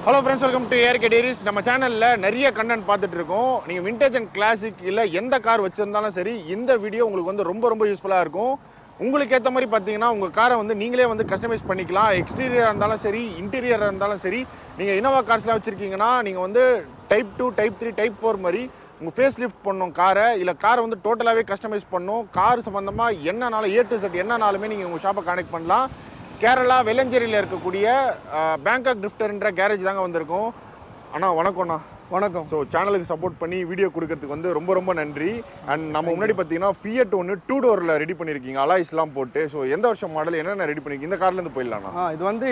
Hello friends, welcome to Ark Diaries. நம்ம சேனல்ல நிறைய கண்டென்ட் பார்த்துட்டு இருக்கோம். நீங்க விண்டேஜ் அண்ட் கிளாசிக் இல்ல எந்த கார் வச்சிருந்தாலும் சரி இந்த வீடியோ உங்களுக்கு வந்து ரொம்ப யூஸ்ஃபுல்லா இருக்கும். உங்களுக்கு ஏத்த மாதிரி பாத்தீங்கன்னா உங்க காரை வந்து நீங்களே வந்து கஸ்டமைஸ் பண்ணிக்கலாம். எக்ஸ்டீரியரா இருந்தாலும் சரி, இன்டீரியரா இருந்தாலும் சரி. நீங்க இனோவா கார்ஸ்லாம் வச்சிருக்கீங்கன்னா நீங்க வந்து டைப் 2, டைப் 3, டைப் 4 மாதிரி உங்க ஃபேஸ் லிஃப்ட் பண்ணணும் காரை, இல்ல காரை வந்து டோட்டலாவே கஸ்டமைஸ் பண்ணணும். கார் சம்பந்தமா என்னனாலும் A to Z என்னனாலுமே நீங்க உங்க ஷாப்பை கான்டெக்ட் பண்ணலாம். கேரளா வெலஞ்சேரியில் இருக்கக்கூடிய பேங்காக் ட்ரிஃப்டர்ன்ற கேரேஜ் தாங்க வந்திருக்கோம். அண்ணா வணக்கம்ண்ணா. வணக்கம். ஸோ சேனலுக்கு சப்போர்ட் பண்ணி வீடியோ கொடுக்கறதுக்கு வந்து ரொம்ப நன்றி. அண்ட் நம்ம முன்னாடி பார்த்தீங்கன்னா ஃபியட் ஒன்று 2 டோரில் ரெடி பண்ணியிருக்கீங்க, அலாய்ஸ்லாம் போட்டு. ஸோ எந்த வருஷம் மாடல் என்னென்ன ரெடி பண்ணிருக்கீங்க? இந்த கார்லேருந்து போயிடலாம்ண்ணா. இது வந்து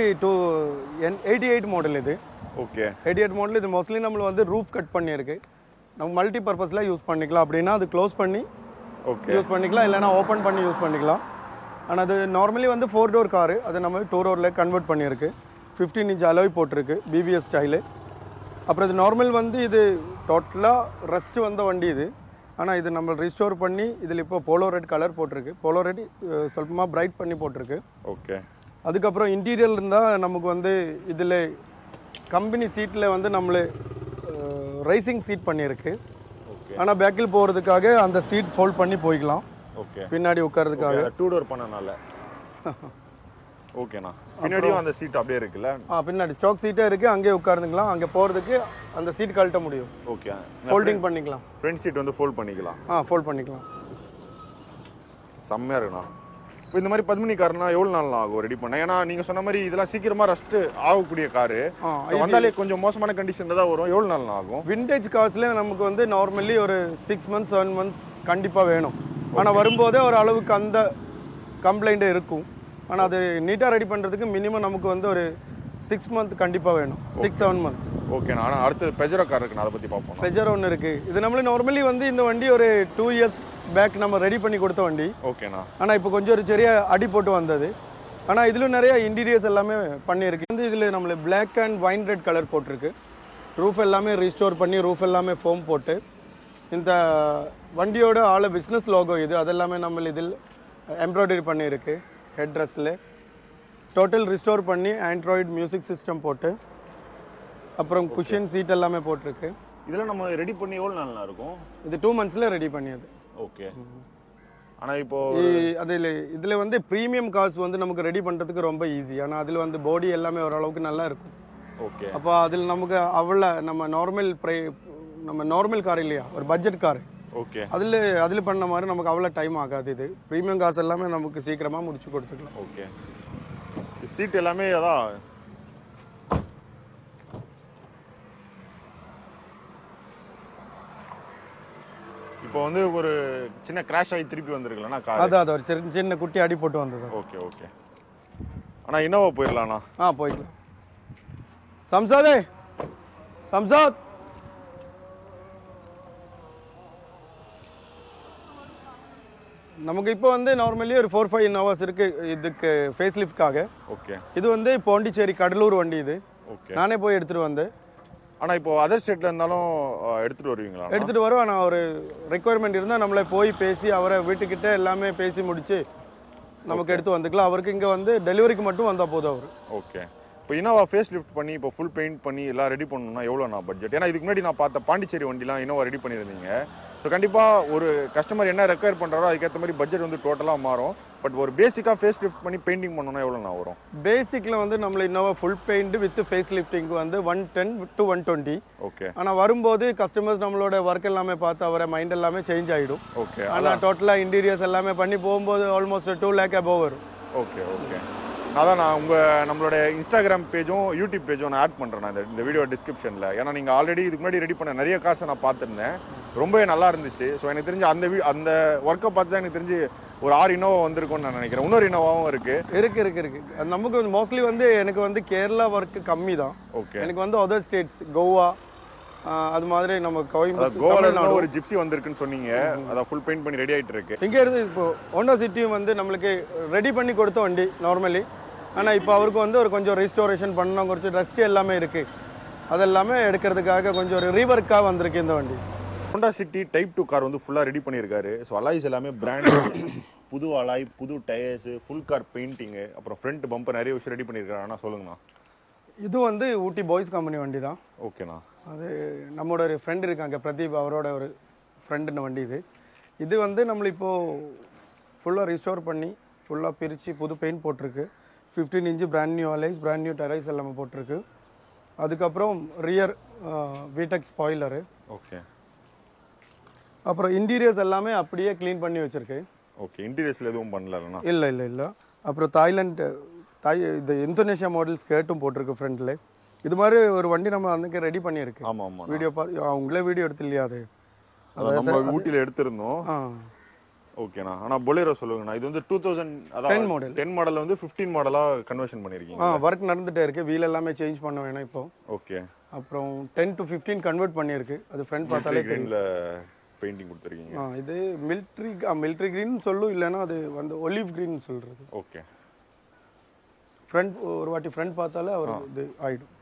88 மாடல். இது ஓகே 88 மாடல். இது மோஸ்ட்லி நம்மள வந்து ரூஃப் கட் பண்ணியிருக்கு. நம்ம மல்டி பர்பஸில் யூஸ் பண்ணிக்கலாம். அப்படின்னா அது க்ளோஸ் பண்ணி யூஸ் பண்ணிக்கலாம், இல்லைனா ஓப்பன் பண்ணி யூஸ் பண்ணிக்கலாம். ஆனால் அது நார்மலி வந்து 4 டோர் காரு, அதை நம்ம 2 டோரில் கன்வெர்ட் பண்ணியிருக்கு. 15 இன்ச் அலாய் போட்டிருக்கு, BBS ஸ்டைலு. அப்புறம் இது நார்மல் வந்து இது டோட்டலாக ரஸ்ட் வந்த வண்டி இது. ஆனால் இது நம்ம ரிஸ்டோர் பண்ணி இதில் இப்போ போலோ ரெட் கலர் போட்டிருக்கு. போலோ ரெட் சொல்லமாக பிரைட் பண்ணி போட்டிருக்கு. ஓகே. அதுக்கப்புறம் இன்டீரியர் இருந்தால் நமக்கு வந்து இதில் கம்பெனி சீட்டில் வந்து நம்மளே ரைசிங் சீட் பண்ணியிருக்கு. ஆனால் பேக்கில் போகிறதுக்காக அந்த சீட் ஃபோல்ட் பண்ணி போய்க்கலாம். ஓகே. பின்னாடி உட்கார்றதுக்காக 2 டோர் பண்ணனால. ஓகேண்ணா. பின்னாடியும் அந்த சீட் அப்படியே இருக்குல்ல? பின்னாடி ஸ்டாக் சீட்டே இருக்குது. அங்கேயே உட்கார்ந்துக்கலாம். அங்கே போகிறதுக்கு அந்த சீட் கழட்ட முடியும். ஓகே. ஃபோல்டிங் பண்ணிக்கலாம். ஃப்ரண்ட் சீட் வந்து ஃபோல்ட் பண்ணிக்கலாம். ஃபோல்ட் பண்ணிக்கலாம். செம்மையாக இருக்குண்ணா. இப்போ இந்த மாதிரி பத்மினி கார்னா எவ்வளோ நாள் ஆகும் ரெடி பண்ண? ஏன்னா நீங்கள் சொன்ன மாதிரி இதெல்லாம் சீக்கிரமாக ரஸ்ட்டு ஆகக்கூடிய காரு. வந்தாலே கொஞ்சம் மோசமான கண்டிஷனில் தான் வரும். எவ்வளோ நாள் ஆகும்? விண்டேஜ் கார்ஸில் நமக்கு வந்து நார்மலி ஒரு 6 months 7 months கண்டிப்பாக வேணும். ஆனால் வரும்போதே ஒரு அளவுக்கு அந்த கம்ப்ளைண்ட்டு இருக்கும். ஆனால் அது நீட்டாக ரெடி பண்ணுறதுக்கு மினிமம் நமக்கு வந்து ஒரு 6 months கண்டிப்பாக வேணும். 6-7 months. ஓகேண்ணா. ஆனால் அடுத்து பெஜரோ கார் இருக்குண்ணா, அதை பற்றி பார்ப்போம். பெஜரோ ஒன்று இருக்குது. இது நம்மளே நார்மலி வந்து இந்த வண்டி ஒரு 2 years பேக் நம்ம ரெடி பண்ணி கொடுத்த வண்டி. ஓகேண்ணா. ஆனால் இப்போ கொஞ்சம் ஒரு பெரிய அடி போட்டு வந்தது. ஆனால் இதில் நிறைய இன்டீரியர்ஸ் எல்லாமே பண்ணியிருக்கு. வந்து இதில் நம்மளை black and wine red colour போட்டிருக்கு. ரூஃப் எல்லாமே ரீஸ்டோர் பண்ணி ரூஃப் எல்லாமே ஃபோம் போட்டு இந்த வண்டியோட பிஸ்னஸ் லோகோ இது அதெல்லாமே நம்ம இதில் எம்ப்ராய்டரி பண்ணியிருக்கு. ஹெட் ட்ரெஸ்ஸில் டோட்டல் ரிஸ்டோர் பண்ணி ஆண்ட்ராய்டு மியூசிக் சிஸ்டம் போட்டு அப்புறம் குஷன் சீட் எல்லாமே போட்டிருக்கு. இதெல்லாம் நம்ம ரெடி பண்ணி எவ்வளோ நாள் இருக்கும்? இது 2 months ரெடி பண்ணியது. ஓகே. ஆனால் இப்போ இதில் வந்து ப்ரீமியம் கார்ஸ் வந்து நமக்கு ரெடி பண்ணுறதுக்கு ரொம்ப ஈஸி. ஆனால் அதில் வந்து பாடி எல்லாமே ஓரளவுக்கு நல்லா இருக்கும். ஓகே. அப்போ அதில் நமக்கு அவ்வளோ நம்ம நார்மல் கார் இல்லையா, ஒரு பட்ஜெட் கார். ஓகே. அதில் பண்ண மாதிரி நமக்கு அவ்வளோ டைம் ஆகாது. இது ப்ரீமியம் கார்ஸ் எல்லாமே நமக்கு சீக்கிரமாக முடிச்சு கொடுத்துக்கலாம். ஓகே. சீட் எல்லாமே அதான் இப்போ வந்து ஒரு சின்ன கிராஷ் ஆகி திருப்பி வந்திருக்கலன்னா கார் அதான் ஒரு சின்ன குட்டி அடி போட்டு வந்தது. Okay okay. ஆனால் இனோவா போயிடலாண்ணா. போயிடலாம். சம்சாத் நமக்கு இப்போ வந்து நார்மலி ஒரு 4-5 இனோவாஸ் இருக்கு இதுக்கு ஃபேஸ் லிஃப்ட்காக. ஓகே. இது வந்து பாண்டிச்சேரி கடலூர் வண்டி இது. ஓகே. நானே போய் எடுத்துட்டு வந்தேன். ஆனால் இப்போ அதர் ஸ்டேட்ல இருந்தாலும் எடுத்துட்டு வருவீங்களா? எடுத்துட்டு வரோம். ஆனால் ஒரு ரெக்குவயர்மெண்ட் இருந்தால் நம்மளை போய் பேசி அவரை வீட்டுக்கிட்ட எல்லாமே பேசி முடிச்சு நமக்கு எடுத்து வந்துக்கலாம். அவருக்கு இங்கே வந்து டெலிவரிக்கு மட்டும் வந்தால் போதும் அவர். ஓகே. இப்போ இனோவா ஃபேஸ் லிஃப்ட் பண்ணி இப்போ ஃபுல் பெயிண்ட் பண்ணி எல்லாம் ரெடி பண்ணணும்னா எவ்வளோண்ணா பட்ஜெட்? ஏன்னா இதுக்கு முன்னாடி நான் பார்த்த பாண்டிச்சேரி வண்டிலாம் இனோவா ரெடி பண்ணியிருந்தீங்க. ஸோ கண்டிப்பாக ஒரு கஸ்டமர் என்ன ரெக்வயர் பண்ணுறாரோ அதுக்கேற்ற மாதிரி பட்ஜெட் வந்து டோட்டலாக மாறும். பட் ஒரு பேசிக்காக ஃபேஸ் லிஃப்ட் பண்ணி பெயிண்டிங் பண்ணணும்னா எவ்வளோண்ணா வரும்? பேசிக்கில் வந்து நம்மள Innova full paint with face lifting வந்து 110 to 120. ஓகே. ஆனால் வரும்போது கஸ்டமர்ஸ் நம்மளோட ஒர்க் எல்லாமே பார்த்து அவரை மைண்ட் எல்லாமே சேஞ்ச் ஆகிடும். ஓகே. ஆனால் டோட்டலாக இன்டீரியர்ஸ் எல்லாமே பண்ணி போகும்போது ஆல்மோஸ்ட் 2 lakh above வரும். Okay okay. அதான் நான் நம்மளோட இன்ஸ்டாகிராம் பேஜும் யூடியூப் பேஜும் நான் ஆட் பண்ணுறேன் இந்த வீடியோ டிஸ்கிரிப்ஷனில். ஏன்னா நீங்கள் ஆல்ரெடி இதுக்கு முன்னாடி ரெடி பண்ண நிறைய கார்ஸை நான் பார்த்துருந்தேன். ரொம்பவே நல்லா இருந்துச்சு. ஸோ எனக்கு தெரிஞ்சு அந்த ஒர்க்கை பார்த்து தான் எனக்கு தெரிஞ்சு ஒரு 6 இனோவா வந்திருக்கும்னு நான் நினைக்கிறேன். இன்னொரு இனோவாவும் இருக்கு. நமக்கு மோஸ்ட்லி வந்து எனக்கு வந்து கேரளா ஒர்க் கம்மி தான். ஓகே. எனக்கு வந்து அதர் ஸ்டேட்ஸ் கோவா அது மாதிரி நம்ம கோவால ஒரு ஜிப்சி வந்திருக்குன்னு சொன்னீங்க. அதான் ஃபுல் பெயிண்ட் பண்ணி ரெடி ஆகிட்டு இருக்கு. இங்கே இருந்து இப்போ ஹோண்டா சிட்டியும் வந்து நம்மளுக்கு ரெடி பண்ணி கொடுத்த வண்டி நார்மலி. ஆனால் இப்போ அவருக்கு வந்து ஒரு கொஞ்சம் ரெஸ்டோரேஷன் பண்ணணும், கொஞ்சம் டஸ்ட் எல்லாமே இருக்குது. அதெல்லாமே எடுக்கிறதுக்காக கொஞ்சம் ஒரு ரீவர்க்காக வந்திருக்கு இந்த வண்டி. ஹோண்டா சிட்டி டைப் 2 கார் வந்து ஃபுல்லாக ரெடி பண்ணியிருக்காரு. ஸோ அலாய்ஸ் எல்லாமே பிராண்ட், புது அலாய், புது டயர்ஸு, ஃபுல் கார் பெயிண்டிங்கு, அப்புறம் ஃப்ரண்ட் பம்பர் நிறைய விஷயம் ரெடி பண்ணியிருக்காரு. ஆனால் சொல்லுங்கண்ணா. இது வந்து ஊட்டி பாய்ஸ் கம்பெனி வண்டி தான். ஓகேண்ணா. அது நம்மளோட ஒரு ஃப்ரெண்ட் இருக்காங்க பிரதீப், அவரோட ஒரு ஃப்ரெண்டுன்னு வண்டி இது. இது வந்து நம்மள இப்போது ஃபுல்லாக ரிஸ்டோர் பண்ணி ஃபுல்லாக பிரித்து புது பெயிண்ட் போட்டிருக்கு. 15 inch brand new alloys, brand new tyres எல்லாமே போட்டிருக்கு. அதுக்கப்புறம் ரியர் வீடெக் ஸ்பாய்லரு. ஓகே. அப்புறம் இன்டீரியர்ஸ் எல்லாமே அப்படியே க்ளீன் பண்ணி வச்சுருக்கு. ஓகே. இன்டீரியர்ஸில் எதுவும் பண்ணலண்ணா? இல்லை. அப்புறம் இது இந்தோனேஷியா மாடல் ஸ்கேர்ட்டும் போட்டிருக்கு ஃப்ரண்ட்டில். இது மாதிரி ஒரு வண்டி நம்ம அன்றைக்கி ரெடி பண்ணியிருக்கு. ஆமாம். வீடியோ அவங்களே வீடியோ எடுத்து இல்லையா? அது நம்ம ஊட்டியில் எடுத்திருந்தோம். ஓகேண்ணா. ஆனால் பொலேரோ சொல்லுங்கண்ணா, இது வந்து 2010 மாடல். 10 மாடலில் வந்து 15 மாடலாக கன்வர்ஷன் பண்ணியிருக்கீங்க. ஒர்க் நடந்துகிட்டே இருக்குது. வீல் எல்லாமே சேஞ்ச் பண்ண வேணும் இப்போ. ஓகே. அப்புறம் 10 to 15 கன்வெர்ட் பண்ணியிருக்கு. அது ஃப்ரண்ட் பார்த்தாலே க்ரீனில் பெயிண்டிங் கொடுத்துருக்கீங்க. இது மிலிட்ரி க்ரீன் சொல்லும், இல்லைன்னா அது வந்து ஒலிவ் க்ரீன் சொல்கிறது. ஓகே. ஃப்ரண்ட் ஒரு வாட்டி ஃப்ரண்ட் பார்த்தாலே அவர் இது ஆகிடும்.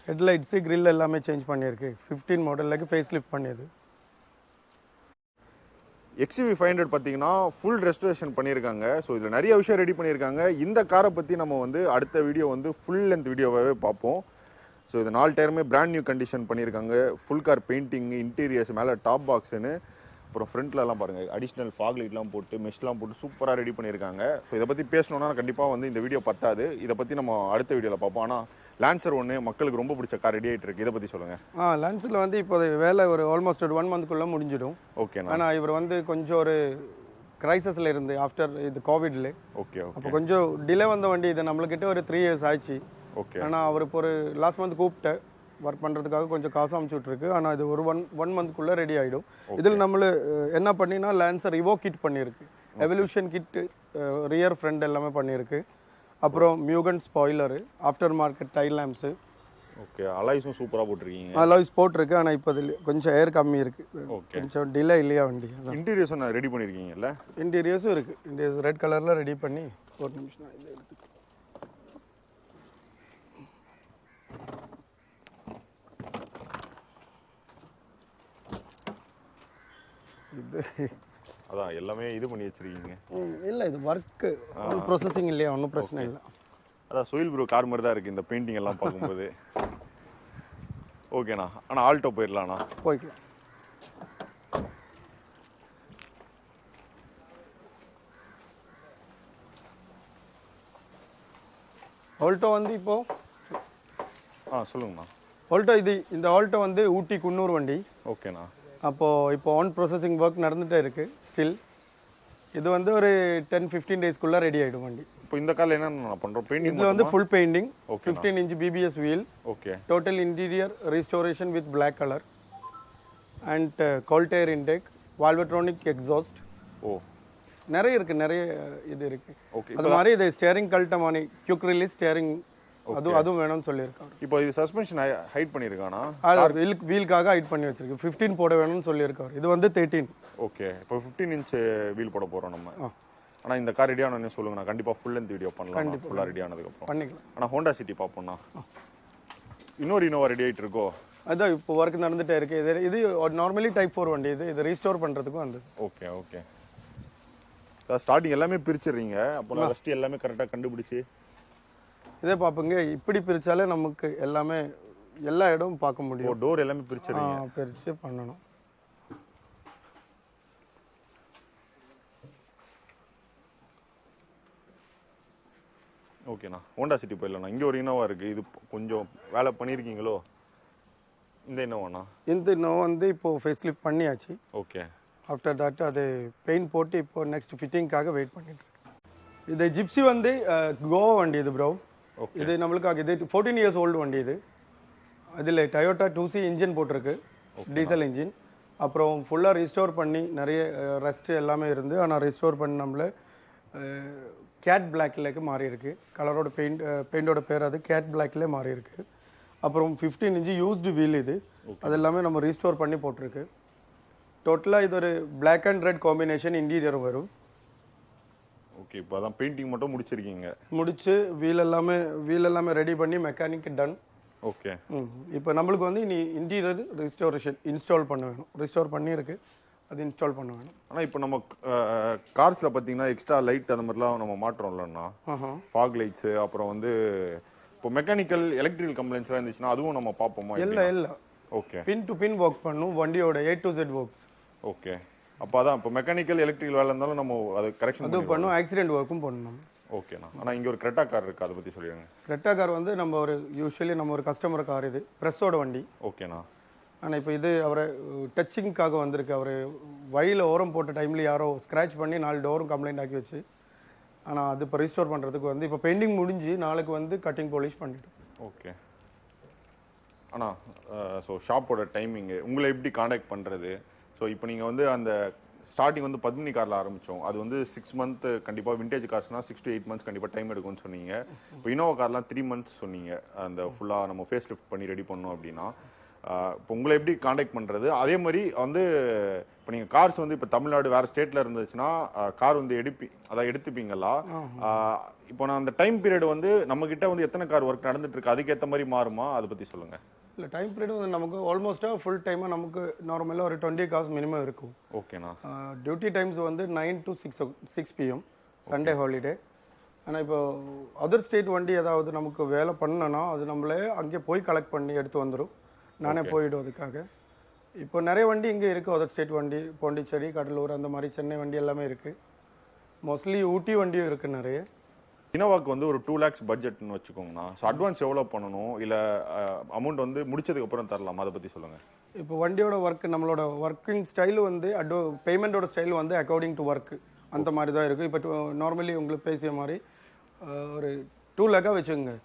ஹெட்லைட்ஸு கிரில் எல்லாமே சேஞ்ச் பண்ணியிருக்கு. 15 மாடலுக்கு ஃபேஸ் லிஃப்ட் பண்ணியது. XUV 500 பார்த்தீங்கன்னா ஃபுல் ரெஸ்டரேஷன் பண்ணியிருக்காங்க. ஸோ இதில் நிறைய விஷயம் ரெடி பண்ணியிருக்காங்க. இந்த காரை பற்றி நம்ம வந்து அடுத்த வீடியோ வந்து ஃபுல் லென்த் வீடியோவாகவே பார்ப்போம். ஸோ இது 4 டயருமே பிராண்ட் நியூ கண்டிஷன் பண்ணியிருக்காங்க. ஃபுல் கார் பெயிண்டிங், இன்டீரியர்ஸ், மேலே டாப் பாக்ஸுன்னு, அப்புறம் ஃப்ரண்ட்லலாம் பாருங்கள் அடிஷ்னல் ஃபாக் லைட்லாம் போட்டு மெஷ்லாம் போட்டு சூப்பராக ரெடி பண்ணியிருக்காங்க. ஸோ இதை பற்றி பேசணுன்னா கண்டிப்பாக வந்து இந்த வீடியோ பத்தாது. இதை பற்றி நம்ம அடுத்த வீடியோவில் பார்ப்போம். ஆனால் லான்சர் ஒன்று மக்களுக்கு ரொம்ப பிடிச்ச கார் ரெடி ஆகிட்டு இருக்கு. இதை பற்றி சொல்லுங்கள். லான்சரில் வந்து இப்போ வேலை ஒரு ஆல்மோஸ்ட் ஒரு 1 மந்த்க்குள்ளே முடிஞ்சிடும். ஓகே. ஆனால் இவர் வந்து கொஞ்சம் ஒரு கிரைசஸில் இருந்து ஆஃப்டர் இது கோவிட்ல. ஓகே. அப்போ கொஞ்சம் டிலே வந்த வண்டி. இது நம்மளுக்கிட்ட ஒரு 3 இயர்ஸ் ஆயிடுச்சு. ஓகே. ஆனால் அவர் இப்போ ஒரு லாஸ்ட் மந்த் கூப்பிட்டேன் ஒர்க் பண்ணுறதுக்காக, கொஞ்சம் காசு அமுச்சு விட்ருக்கு. ஆனால் இது ஒரு ஒன் மந்த்க்குள்ளே ரெடி ஆகிடும். இதில் நம்மள என்ன பண்ணினா லான்சர் இவோ கிட் பண்ணியிருக்கு. எவல்யூஷன் கிட்டு, ரியர் ஃப்ரண்ட் எல்லாமே பண்ணியிருக்கு. அப்புறம் Mugen spoiler, aftermarket tail lamps. Okay. அலாய்ஸும் சூப்பராக போட்டிருக்கீங்க. அலாய்ஸ் போட்டிருக்கு. ஆனால் இப்போ இதில் கொஞ்சம் ஏர் கம்மி இருக்குது. ஓகே. கொஞ்சம் டிலே இல்லையா வண்டி. இன்டீரியர்ஸும் ரெடி பண்ணியிருக்கீங்கல்ல? இன்டீரியர்ஸும் இருக்குது. இன்டீரியர்ஸ் ரெட் கலரில் ரெடி பண்ணி ஒரு நிமிஷம் இதை எடுத்துக்கோ. இது அதான் எல்லாமே இது பண்ணி வச்சிருக்கீங்க. இல்லை, இது ஒர்க்கு ப்ராசஸிங் இல்லையா, ஒன்றும் பிரச்சனை இல்லை. அதான் சோயில் ப்ரோ கார் மாதிரி தான் இருக்குது இந்த பெயிண்டிங் எல்லாம் பார்க்கும்போது. ஓகேண்ணா. ஆனால் ஆல்டோ போயிடலாண்ணா. போய்க்கலாம். ஆல்டோ வந்து இப்போ சொல்லுங்கண்ணா. ஆல்டோ இந்த ஆல்டோ வந்து ஊட்டி குன்னூர் வண்டி. ஓகேண்ணா. இப்போ ஆன் ப்ராசஸிங் ஒர்க் நடந்துகிட்டே இருக்குது ஸ்டில். இது வந்து ஒரு 10-15 டேஸ்க்குள்ளே ரெடி ஆகிடும் வண்டி. இப்போ இந்த காரில் என்ன பண்ணுறோம்? பெயிண்டிங் இது வந்து full painting. 15 inch BBS wheel. Okay. Total interior restoration with black colour and cold air intake, Valvetronic exhaust. நிறைய இருக்குது, நிறைய இது இருக்குது. ஓகே. அது மாதிரி இது ஸ்டேரிங் கல்ட்டமானி குயிக் ரிலீஸ் ஸ்டேரிங் அதுவும் வேணும்னு சொல்லியிருக்காரு. இப்போ இது சஸ்பென்ஷன் ஹைட் பண்ணியிருக்கானா? வீலுக்காக ஹைட் பண்ணி வச்சிருக்கு. 15 போட வேணும்னு சொல்லியிருக்காரு. இது வந்து 13. ஓகே. இப்போ 15 இன்ச் வீல் போட போகிறோம் நம்ம. ஆனால் இந்த கார் ரெடி ஆனோன்னு சொல்லுங்க, நான் கண்டிப்பாக ஃபுல் லென்த் வீடியோ பண்ணலாம். ஃபுல்லாக ரெடி ஆனதுக்கப்புறம் பண்ணிக்கலாம். ஆனால் ஹோண்டா சிட்டி பார்ப்போம்ண்ணா. இன்னொரு இனோவா ரெடி ஆகிட்டு இருக்கோ? அதான் இப்போ ஒர்க் நடந்துகிட்டே இருக்குது. இது நார்மலி டைப் 4 வண்டி. இது ரீஸ்டோர் பண்ணுறதுக்கும் வந்தது. ஓகே. ஸ்டார்டிங் எல்லாமே பிரிச்சிடுறீங்க. அப்போ ஃபஸ்ட்டு எல்லாமே கரெக்டாக கண்டுபிடிச்சி இதே பார்ப்போங்க. இப்படி பிரித்தாலே நமக்கு எல்லாமே எல்லா இடமும் பார்க்க முடியும். டோர் எல்லாமே பிரிச்சிடுறீங்க. பிரித்து பண்ணணும். ஓகேண்ணா. ஹோண்டா சிட்டி போயிடலாண்ணா. இங்கே ஒரு இனோவா இருக்குது. இது கொஞ்சம் வேலை பண்ணியிருக்கீங்களோ? இந்த இனோவாண்ணா? இந்த இனோவா வந்து இப்போது ஃபேஸ் லிஃப்ட் பண்ணியாச்சு. ஓகே. ஆஃப்டர் தட் அது பெயிண்ட் போட்டு இப்போ நெக்ஸ்ட் ஃபிட்டிங்காக வெயிட் பண்ணிட்டு இருக்கேன். இது ஜிப்சி வந்து கோவா வண்டி. இது ப்ரோ, இது நம்மளுக்காக இது 14 இயர்ஸ் ஓல்டு வண்டி. இது அதில் டயோட்டா 2C இன்ஜின் போட்டிருக்கு, டீசல் இன்ஜின். அப்புறம் ஃபுல்லாக ரீஸ்டோர் பண்ணி நிறைய ரெஸ்ட் எல்லாமே இருந்து, ஆனால் ரீஸ்டோர் பண்ணி நம்மள கேட் பிளாக்லேக்கு மாறி இருக்கு. கலரோட பெயிண்டோட பேர் அது கேட் பிளாக்லேயே மாறி இருக்கு. அப்புறம் 15 இன்ச்சு யூஸ்டு வீல். இது அது எல்லாமே நம்ம ரீஸ்டோர் பண்ணி போட்டிருக்கு. டோட்டலாக இது ஒரு black and red combination interior வரும். ஓகே. இப்போ அதான் பெயிண்டிங் மட்டும் முடிச்சிருக்கீங்க. முடிச்சு வீல் எல்லாமே ரெடி பண்ணி மெக்கானிக் டன். ஓகே. இப்போ நம்மளுக்கு வந்து இனி இன்டீரியர் ரிஸ்டோரேஷன் இன்ஸ்டால் பண்ண வேணும். ரிஸ்டோர் பண்ணியிருக்கு. அது இன்ஸ்டால் பண்ண வேணும். ஆனால் இப்போ நம்ம கார்ஸில் பார்த்தீங்கன்னா எக்ஸ்ட்ரா லைட் அந்த மாதிரிலாம் நம்ம மாட்டுறோம்லண்ணா, ஃபாக் லைட்ஸு, அப்புறம் வந்து இப்போ மெக்கானிக்கல் எலக்ட்ரிக்கல் கம்ப்ளைண்ட்ஸ்லாம் இருந்துச்சுன்னா அதுவும் நம்ம பார்ப்போமா? இல்லை. Okay. Pin to pin work பண்ணும் வண்டியோட A to Z works. Okay. அப்போ அதான் இப்போ மெக்கானிக்கல் எலக்ட்ரிக்கல் வேலை இருந்தாலும் நம்ம அதை கரெக்ஷன் அது பண்ணும், ஆக்சிடென்ட் ஒர்க்கும் பண்ணணும். ஓகேண்ணா. ஆனால் இங்கே ஒரு கிரெட்டா கார் இருக்குது, அதை பற்றி சொல்லிடுங்க. கிரெட்டா கார் வந்து நம்ம ஒரு யூஸ்வலி நம்ம ஒரு கஸ்டமர் கார், இது ப்ரெஸ்ஸோட வண்டி. ஓகேண்ணா. ஆனால் இப்போ இது அவரை டச்சிங்காக வந்திருக்கு. அவர் வழியில் ஓரம் போட்ட டைமில் யாரோ ஸ்க்ராட்ச் பண்ணி 4 டோரும் கம்ப்ளைண்ட் ஆக்கி வச்சு, ஆனால் அது இப்போ ரிஸ்டோர் பண்ணுறதுக்கு வந்து இப்போ பெயிண்டிங் முடிஞ்சு நாளைக்கு வந்து கட்டிங் பாலிஷ் பண்ணிட்டோம். ஓகே. ஆனால் ஸோ ஷாப்போட டைமிங்கு உங்களை எப்படி காண்டாக்ட் பண்ணுறது? ஸோ இப்போ நீங்கள் வந்து அந்த ஸ்டார்டிங் வந்து பத்மினி காரில் ஆரம்பித்தோம், அது வந்து 6 மந்த் கண்டிப்பாக, விண்டேஜ் கார்ஸ்னால் 6 to 8 months கண்டிப்பாக டைம் எடுக்கும்னு சொன்னீங்க. இப்போ இனோவா கார்லாம் 3 months சொன்னீங்க, அந்த ஃபுல்லாக நம்ம ஃபேஸ் லிஃப்ட் பண்ணி ரெடி பண்ணோம் அப்படின்னா. இப்போ உங்களை எப்படி காண்டாக்ட் பண்ணுறது? அதே மாதிரி வந்து இப்போ நீங்கள் கார்ஸ் வந்து இப்போ தமிழ்நாடு வேறு ஸ்டேட்டில் இருந்துச்சுன்னா கார் வந்து எடுத்துப்பீங்களா? இப்போ நான் அந்த டைம் பீரியட் வந்து நம்மக்கிட்ட வந்து எத்தனை கார் ஒர்க் நடந்துட்டு இருக்கு, அதுக்கேற்ற மாதிரி மாறுமா? அதை பற்றி சொல்லுங்கள். இல்லை, டைம் பீரியட் வந்து நமக்கு ஆல்மோஸ்ட்டாக ஃபுல் டைமாக நமக்கு நார்மலாக ஒரு 20 cars மினிமம் இருக்கும். ஓகேண்ணா. டியூட்டி டைம்ஸ் வந்து 9 to 6 PM, சண்டே ஹாலிடே. ஆனால் இப்போ அதர் ஸ்டேட் வண்டி ஏதாவது நமக்கு வேலை பண்ணனா அது நம்மளே அங்கே போய் கலெக்ட் பண்ணி எடுத்து வந்துடும். நானே போயிடும் அதுக்காக. இப்போ நிறைய வண்டி இங்கே இருக்குது, அதர் ஸ்டேட் வண்டி, பாண்டிச்சேரி, கடலூர், அந்த மாதிரி சென்னை வண்டி எல்லாமே இருக்குது. மோஸ்ட்லி ஊட்டி வண்டியும் இருக்குது நிறைய. இனோவாக்கு வந்து ஒரு 2 lakhs பட்ஜெட்னு வச்சுக்கோங்கண்ணா. ஸோ அட்வான்ஸ் எவ்வளோ பண்ணணும், இல்லை அமௌண்ட் வந்து முடிச்சதுக்கப்புறம் தரலாம், அதை பற்றி சொல்லுங்கள். இப்போ வண்டியோட ஒர்க், நம்மளோட ஒர்க்கிங் ஸ்டைலு வந்து பேமெண்ட்டோட ஸ்டைல் வந்து அக்கார்டிங் டு ஒர்க் அந்த மாதிரி தான் இருக்குது. இப்போ நார்மலி உங்களுக்கு பேசிய மாதிரி ஒரு 2 lakh வச்சுக்கோங்க.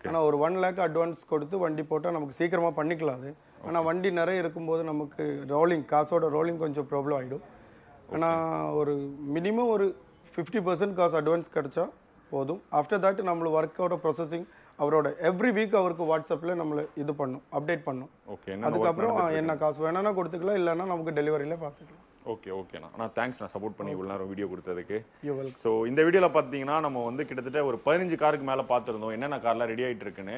ஆனால் ஒரு 1 lakh அட்வான்ஸ் கொடுத்து வண்டி போட்டால் நமக்கு சீக்கிரமாக பண்ணிக்கலாம் அது. ஆனால் வண்டி நிறைய இருக்கும்போது நமக்கு காசோட ரோலிங் கொஞ்சம் ப்ராப்ளம் ஆகிடும். ஆனால் ஒரு மினிமம் ஒரு 50% காசு அட்வான்ஸ் கிடச்சா போதும். ஆஃப்டர் தட் நம்மள ஒர்க்கோட ப்ராசஸிங் அவரோட எவ்ரி வீக் அவருக்கு வாட்ஸ்அப்பில் நம்மளை இது பண்ணும், அப்டேட் பண்ணும். அதுக்கப்புறம் என்ன காசு வேணான்னா கொடுத்துக்கலாம், இல்லைன்னா நமக்கு டெலிவரியில் பார்த்துக்கலாம். ஓகேண்ணா. ஆனால் தேங்க்ஸ் நான் சப்போர்ட் பண்ணி இவ்வளோ நேரம் வீடியோ கொடுத்ததுக்கு. ஸோ இந்த வீடியோவில் பார்த்தீங்கன்னா நம்ம வந்து கிட்டத்தட்ட ஒரு 15 காருக்கு மேலே பார்த்துருந்தோம், என்னென்ன கார்லாம் ரெடி ஆகிட்டு இருக்குன்னு.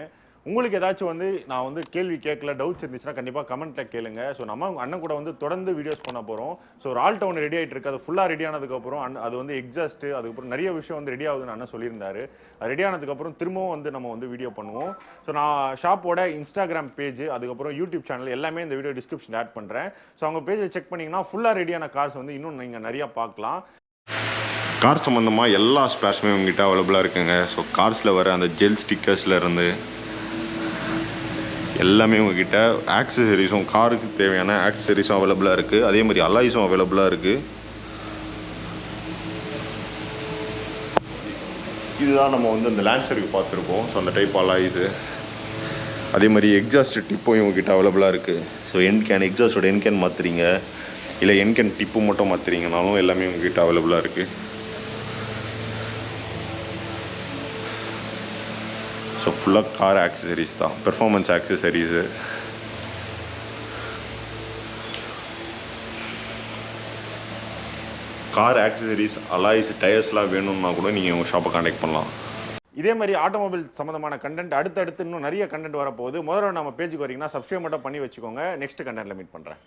உங்களுக்கு ஏதாச்சும் வந்து நான் வந்து கேள்வி கேட்கல, டவுட்ஸ் இருந்துச்சுன்னா கண்டிப்பாக கமெண்ட்டில் கேளுங்க. ஸோ நம்ம அண்ணன் கூட வந்து தொடர்ந்து வீடியோஸ் பண்ண போகிறோம். ஸோ ஒரு ஆல் டவுன் ரெடி ஆகிட்டு இருக்கு, அது ஃபுல்லாக ரெடி ஆனதுக்கப்புறம் அது வந்து எக்ஸாஸ்ட்டு, அதுக்கப்புறம் நிறைய விஷயம் வந்து ரெடி ஆகுதுன்னு அண்ணன் சொல்லியிருந்தாரு. அது ரெடி ஆனதுக்கப்புறம் திரும்பவும் வந்து நம்ம வந்து வீடியோ பண்ணுவோம். ஸோ நான் ஷாப்போட இன்ஸ்டாகிராம் பேஜ், அதுக்கப்புறம் யூடியூப் சேனல் எல்லாமே இந்த வீடியோ டிஸ்கிரிப்ஷன் ஆட் பண்ணுறேன். ஸோ அவங்க பேஜை செக் பண்ணிங்கன்னா ஃபுல்லாக ரெடியான கார்ஸ் வந்து இன்னும் நீங்கள் நிறையா பார்க்கலாம். கார் சம்மந்தமாக எல்லா ஸ்பேர்ஸுமே உங்ககிட்ட அவைலபிளாக இருக்குங்க. ஸோ கார்ஸில் வர அந்த ஜெல் ஸ்டிக்கர்ஸில் இருந்து எல்லாமே உங்ககிட்ட ஆக்சசரிஸும், காருக்கு தேவையான ஆக்சசரிஸும் அவைலபிளாக இருக்குது. அதே மாதிரி அலாய்ஸும் அவைலபிளாக இருக்குது. இதுதான் நம்ம வந்து அந்த லான்ச்சருக்கு பார்த்துருப்போம். ஸோ அந்த டைப் அலாய்ஸு, அதே மாதிரி எக்ஸாஸ்ட் டிப்பும் உங்ககிட்ட அவைலபிளாக இருக்குது. ஸோ எக்ஸாஸ்டோட என்கேன் மாற்றுறீங்க, இல்லை என்கேன் டிப்பு மட்டும் மாற்றுறீங்கனாலும் எல்லாமே உங்ககிட்ட அவைலபிளாக இருக்குது. ஸோ ஃபுல்லாக கார் ஆக்சசரிஸ் தான், performance accessories. Car accessories, alloys, டயர்ஸ்லாம் வேணும்னா கூட நீங்கள் உங்கள் ஷாப்பை கான்டாக்ட் பண்ணலாம். இதே மாதிரி ஆட்டோமொபைல் சம்மந்தமான கண்டென்ட் அடுத்தடுத்து இன்னும் நிறைய கண்டென்ட் வரப்போகுது. முதல்ல நம்ம பேஜுக்கு வரீங்கன்னா சப்ஸ்கிரைப் மட்டும் பண்ணி வச்சுக்கோங்க. நெக்ஸ்ட் கண்டென்ட்டில் மீட் பண்ணுறேன்.